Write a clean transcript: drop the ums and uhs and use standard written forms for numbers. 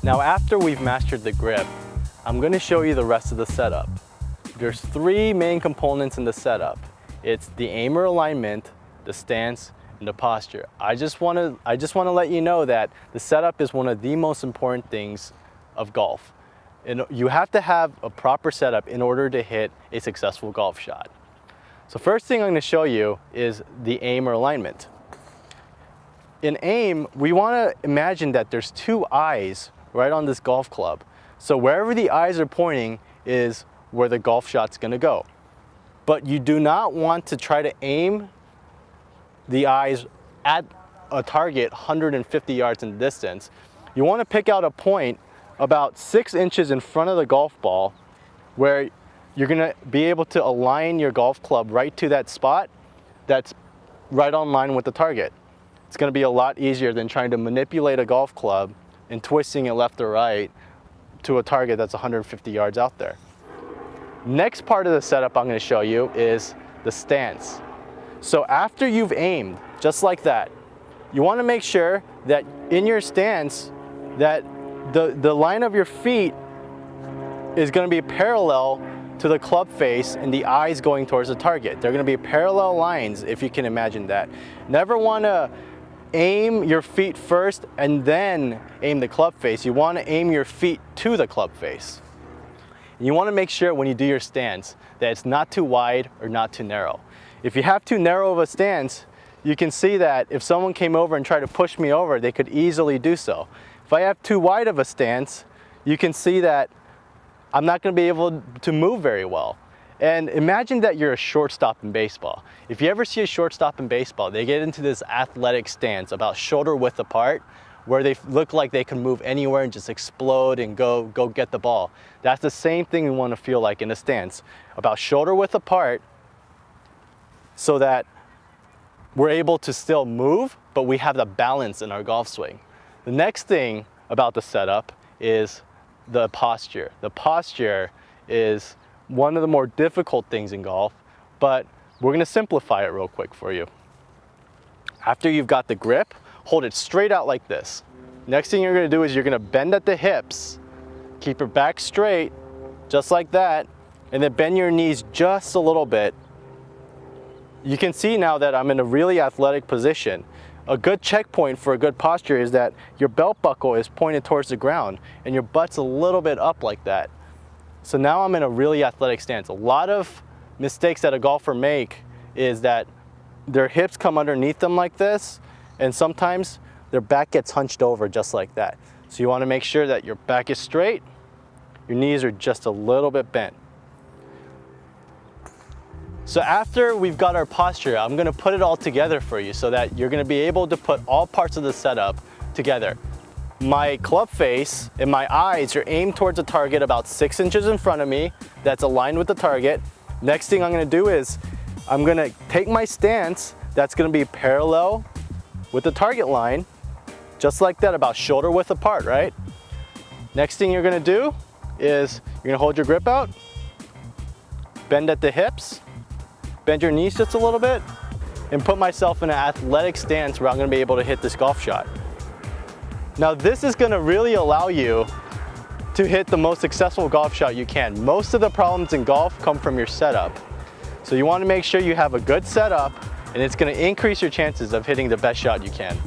Now after we've mastered the grip, I'm going to show you the rest of the setup. There's three main components in the setup. It's the aim or alignment, the stance, and the posture. I just want to let you know that the setup is one of the most important things of golf. And you have to have a proper setup in order to hit a successful golf shot. So first thing I'm going to show you is the aim or alignment. In aim, we want to imagine that there's two eyes right on this golf club. So wherever the eyes are pointing is where the golf shot's going to go. But you do not want to try to aim the eyes at a target 150 yards in distance. You want to pick out a point about 6 inches in front of the golf ball where you're going to be able to align your golf club right to that spot that's right on line with the target. It's going to be a lot easier than trying to manipulate a golf club and twisting it left or right to a target that's 150 yards out there. Next part of the setup I'm going to show you is the stance. So after you've aimed, just like that, you want to make sure that in your stance that the line of your feet is going to be parallel to the club face and the eyes going towards the target. They're going to be parallel lines, if you can imagine that. Never want to aim your feet first and then aim the club face. You want to aim your feet to the club face. And you want to make sure when you do your stance that it's not too wide or not too narrow. If you have too narrow of a stance, you can see that if someone came over and tried to push me over, they could easily do so. If I have too wide of a stance, you can see that I'm not going to be able to move very well. And imagine that you're a shortstop in baseball. If you ever see a shortstop in baseball, they get into this athletic stance about shoulder width apart, where they look like they can move anywhere and just explode and go get the ball. That's the same thing we want to feel like in a stance, about shoulder width apart, so that we're able to still move, but we have the balance in our golf swing. The next thing about the setup is the posture. The posture is one of the more difficult things in golf, but we're going to simplify it real quick for you. After you've got the grip, hold it straight out like this. Next thing you're going to do is you're going to bend at the hips, keep your back straight, just like that, and then bend your knees just a little bit. You can see now that I'm in a really athletic position. A good checkpoint for a good posture is that your belt buckle is pointed towards the ground and your butt's a little bit up like that. So now I'm in a really athletic stance. A lot of mistakes that a golfer make is that their hips come underneath them like this, and sometimes their back gets hunched over just like that. So you want to make sure that your back is straight, your knees are just a little bit bent. So after we've got our posture, I'm going to put it all together for you so that you're going to be able to put all parts of the setup together. My club face and my eyes are aimed towards a target about 6 inches in front of me that's aligned with the target. Next thing I'm going to do is I'm going to take my stance that's going to be parallel with the target line, just like that, about shoulder width apart, right? Next thing you're going to do is you're going to hold your grip out, bend at the hips, bend your knees just a little bit, and put myself in an athletic stance where I'm going to be able to hit this golf shot. Now this is going to really allow you to hit the most successful golf shot you can. Most of the problems in golf come from your setup. So you want to make sure you have a good setup, and it's going to increase your chances of hitting the best shot you can.